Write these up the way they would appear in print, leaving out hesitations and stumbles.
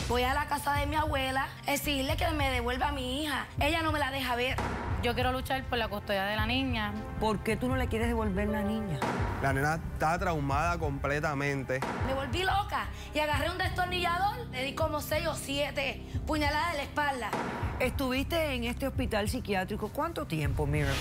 Voy a la casa de mi abuela a decirle que me devuelva a mi hija. Ella no me la deja ver. Yo quiero luchar por la custodia de la niña. ¿Por qué tú no le quieres devolver la niña? La nena está traumada completamente. Me volví loca y agarré un destornillador. Le di como 6 o 7 puñaladas en la espalda. Estuviste en este hospital psiquiátrico ¿cuánto tiempo, Miracle?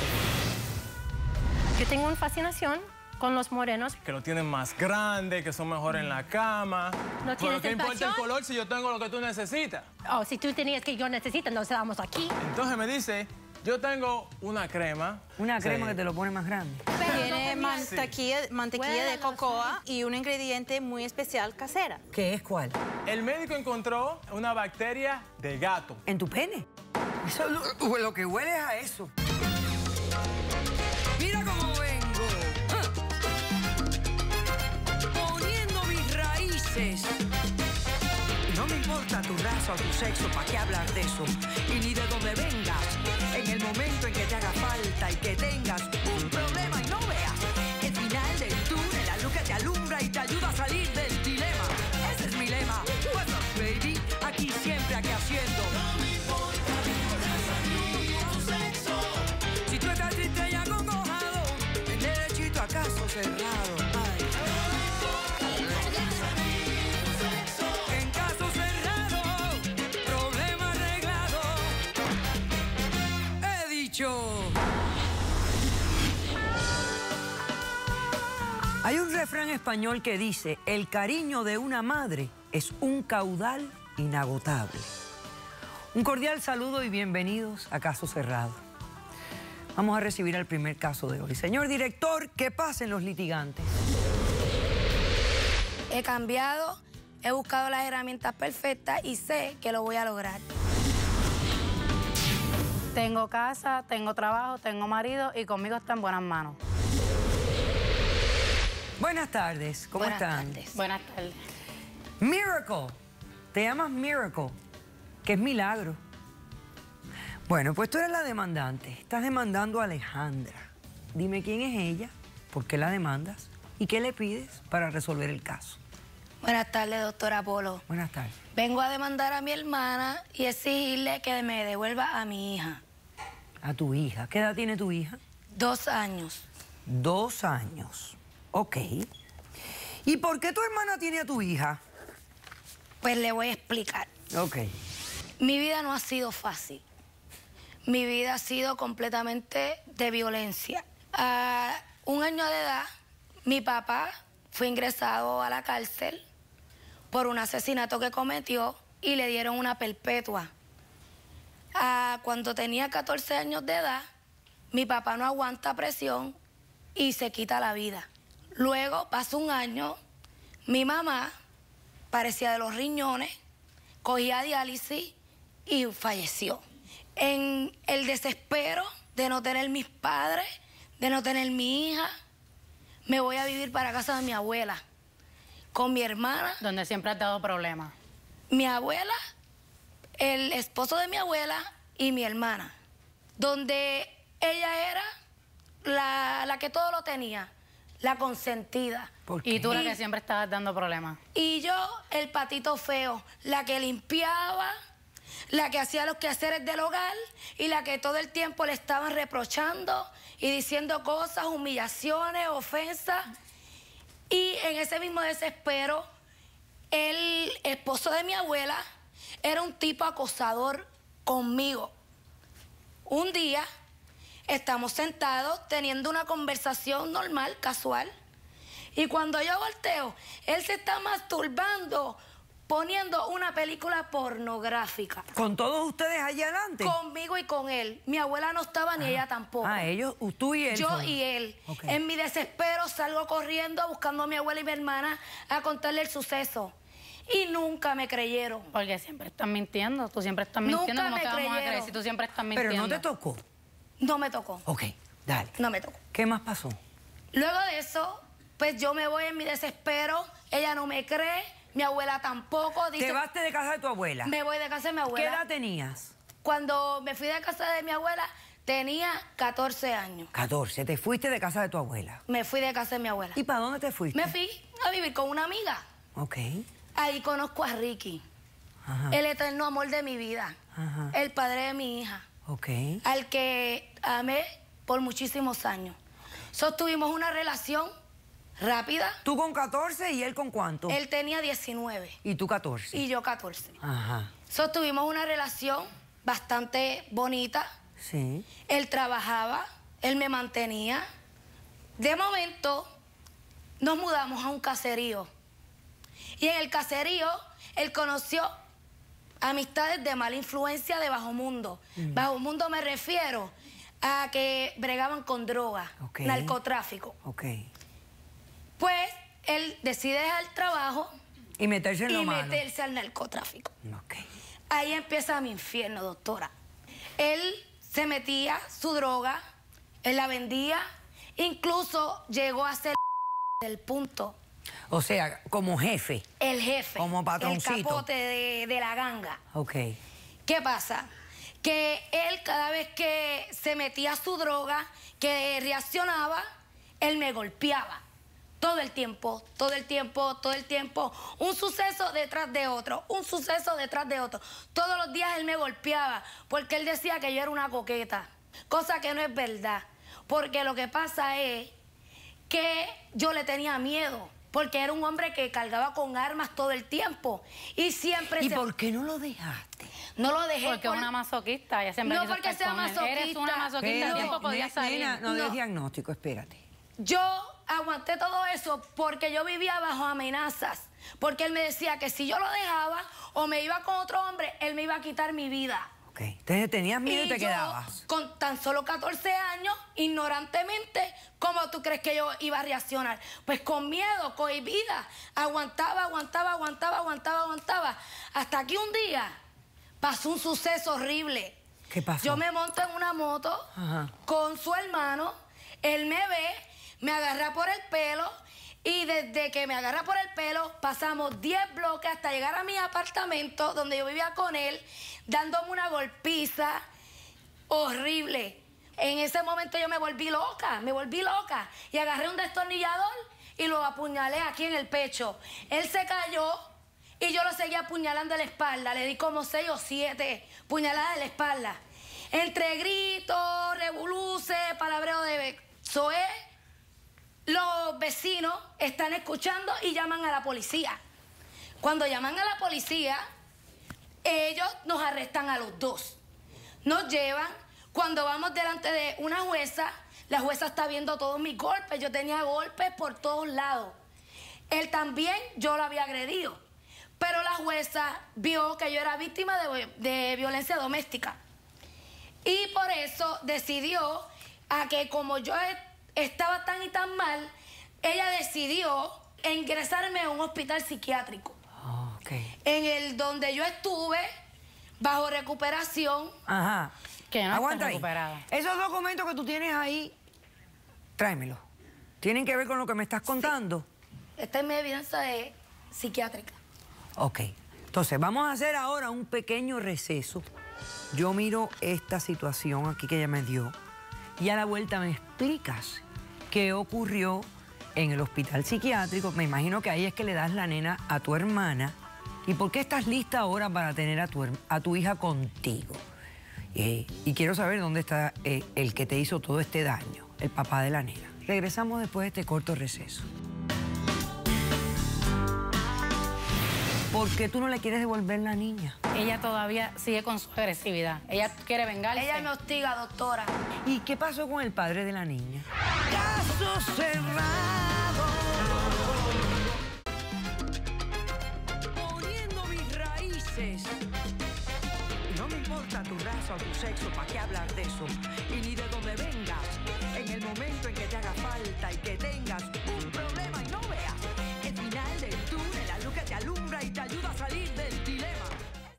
Yo tengo una fascinación con los morenos. Que lo tienen más grande, que son mejor en la cama. ¿No Pero tienes ¿qué importa el tentación? color si yo tengo lo que tú necesitas? Oh, si tú tenías que yo necesito, nos estábamos aquí. Entonces me dice, yo tengo una crema. Una crema Sí. que te lo pone más grande. Tiene mantequilla de cocoa y un ingrediente muy especial casera. ¿Qué es cuál? El médico encontró una bacteria de gato. ¿En tu pene? Eso, lo que huele es a eso. Mira cómo vengo. Poniendo mis raíces. No me importa tu raza o tu sexo, ¿para qué hablar de eso? Y ni de dónde vengas. En el momento en que te haga falta y que tengas un problema y no veas el final del túnel, la luz que te alumbra y te ayuda a salir del dilema. Ese es mi lema. What's up, baby? Aquí siempre, aquí haciendo. No me importa tu raza ni tu sexo. Si tú estás triste y acongojado, en derechito a caso cerrado. Ay. En caso cerrado, problema arreglado. He dicho. Hay un refrán español que dice, el cariño de una madre es un caudal inagotable. Un cordial saludo y bienvenidos a Caso Cerrado. Vamos a recibir al primer caso de hoy. Señor director, ¿qué pasa en los litigantes? He cambiado, he buscado las herramientas perfectas y sé que lo voy a lograr. Tengo casa, tengo trabajo, tengo marido y conmigo está en buenas manos. Buenas tardes, ¿cómo Buenas están? tardes. Buenas tardes. Miracle, te llamas Miracle, que es milagro. Bueno, pues tú eres la demandante, estás demandando a Alejandra. Dime quién es ella, por qué la demandas y qué le pides para resolver el caso. Buenas tardes, doctora Polo. Buenas tardes. Vengo a demandar a mi hermana y exigirle que me devuelva a mi hija. A tu hija, ¿qué edad tiene tu hija? 2 años. 2 años, ok. ¿Y por qué tu hermana tiene a tu hija? Pues le voy a explicar. Ok. Mi vida no ha sido fácil. Mi vida ha sido completamente de violencia. A 1 año de edad, mi papá fue ingresado a la cárcel por un asesinato que cometió y le dieron una perpetua. Cuando tenía 14 años de edad, mi papá no aguanta presión y se quita la vida. Luego pasó 1 año, mi mamá parecía de los riñones, cogía diálisis y falleció. En el desespero de no tener mis padres, de no tener mi hija, me voy a vivir para casa de mi abuela, con mi hermana. Donde siempre has dado problemas. Mi abuela, el esposo de mi abuela y mi hermana, donde ella era la que todo lo tenía, la consentida. ¿Por Y qué? tú la que siempre estabas dando problemas. Y yo, el patito feo, la que limpiaba, la que hacía los quehaceres del hogar y la que todo el tiempo le estaban reprochando y diciendo cosas, humillaciones, ofensas. Y en ese mismo desespero, el esposo de mi abuela era un tipo acosador conmigo. Un día, estamos sentados teniendo una conversación normal, casual, y cuando yo volteo, él se está masturbando, poniendo una película pornográfica. ¿Con todos ustedes allá adelante? Conmigo y con él. Mi abuela no estaba ni ella tampoco. Ellos, tú y él. Yo son. y él. Ok. En mi desespero salgo corriendo buscando a mi abuela y mi hermana a contarle el suceso. Y nunca me creyeron. Porque siempre estás mintiendo. Tú siempre estás Nunca mintiendo. ¿Cómo me te vamos a creyeron. creer si tú siempre estás Pero mintiendo? no te tocó. No me tocó. Ok, dale. No me tocó. ¿Qué más pasó? Luego de eso, pues yo me voy en mi desespero. Ella no me cree. Mi abuela tampoco. Dice, Te vas de casa de tu abuela. me voy de casa de mi ¿Qué abuela. edad tenías? Cuando me fui de casa de mi abuela, tenía 14 años. 14. Te fuiste de casa de tu abuela. Me fui de casa de mi abuela. ¿Y para dónde te fuiste? Me fui a vivir con una amiga. Ok. Ahí conozco a Ricky. el eterno amor de mi vida, el padre de mi hija, al que amé por muchísimos años. Sostuvimos una relación rápida. ¿Tú con 14 y él con cuánto? Él tenía 19. ¿Y tú 14? Y yo 14. Ajá. Sostuvimos una relación bastante bonita. Sí. Él trabajaba, él me mantenía. De momento, nos mudamos a un caserío. Y en el caserío, él conoció amistades de mala influencia de bajo mundo. Bajo mundo me refiero a que bregaban con droga, narcotráfico. Pues él decide dejar el trabajo y meterse en lo malo. Y meterse al narcotráfico. Ahí empieza mi infierno, doctora. Él se metía su droga, él la vendía, incluso llegó a ser el punto. O sea, como jefe. El jefe. Como patroncito. El capote de la ganga. ¿Qué pasa? Que él cada vez que se metía su droga, que reaccionaba, él me golpeaba. Todo el tiempo, todo el tiempo, todo el tiempo. Un suceso detrás de otro, un suceso detrás de otro. Todos los días él me golpeaba porque él decía que yo era una coqueta. Cosa que no es verdad. Porque lo que pasa es que yo le tenía miedo. Porque era un hombre que cargaba con armas todo el tiempo. Y siempre... ¿Y por qué no lo dejaste? No lo dejé. Porque es una masoquista. Ella siempre no porque sea masoquista. Eres una masoquista. El tiempo podía salir. Nena, no des diagnóstico, espérate. Yo aguanté todo eso porque yo vivía bajo amenazas. Porque él me decía que si yo lo dejaba o me iba con otro hombre, él me iba a quitar mi vida. Entonces tenías miedo y te quedabas. Con tan solo 14 años, ignorantemente, ¿cómo tú crees que yo iba a reaccionar? Pues con miedo, cohibida. Aguantaba. Hasta que un día pasó un suceso horrible. ¿Qué pasó? Yo me monto en una moto con su hermano. Él me ve, me agarra por el pelo. Y desde que me agarra por el pelo, pasamos 10 bloques hasta llegar a mi apartamento, donde yo vivía con él, dándome una golpiza horrible. En ese momento yo me volví loca. Y agarré un destornillador y lo apuñalé aquí en el pecho. Él se cayó y yo lo seguía apuñalando en la espalda. Le di como 6 o 7 puñaladas en la espalda. Entre gritos, revoluces, palabreo de Zoé. Los vecinos están escuchando y llaman a la policía. Cuando llaman a la policía, ellos nos arrestan a los dos. Nos llevan. Cuando vamos delante de una jueza, la jueza está viendo todos mis golpes. Yo tenía golpes por todos lados. Él también, yo lo había agredido. Pero la jueza vio que yo era víctima de violencia doméstica. Y por eso decidió a que como yo estaba tan y tan mal, ella decidió ingresarme a un hospital psiquiátrico. En el donde yo estuve bajo recuperación. Que no Aguanta está recuperada. Esos documentos que tú tienes ahí, tráemelos. ¿Tienen que ver con lo que me estás contando? Esta es mi evidencia psiquiátrica. Entonces, vamos a hacer ahora un pequeño receso. Yo miro esta situación aquí que ella me dio y a la vuelta me explicas qué ocurrió en el hospital psiquiátrico. Me imagino que ahí es que le das la nena a tu hermana. ¿Y por qué estás lista ahora para tener a tu hija contigo? Y quiero saber dónde está el que te hizo todo este daño, el papá de la nena. Regresamos después de este corto receso. ¿Por qué tú no le quieres devolver la niña? Ella todavía sigue con su agresividad. Ella quiere vengarse. Ella me hostiga, doctora. ¿Y qué pasó con el padre de la niña? Caso cerrado. Poniendo mis raíces. No me importa tu raza o tu sexo, ¿para qué hablar de eso? Y ni de dónde vengas. En el momento en que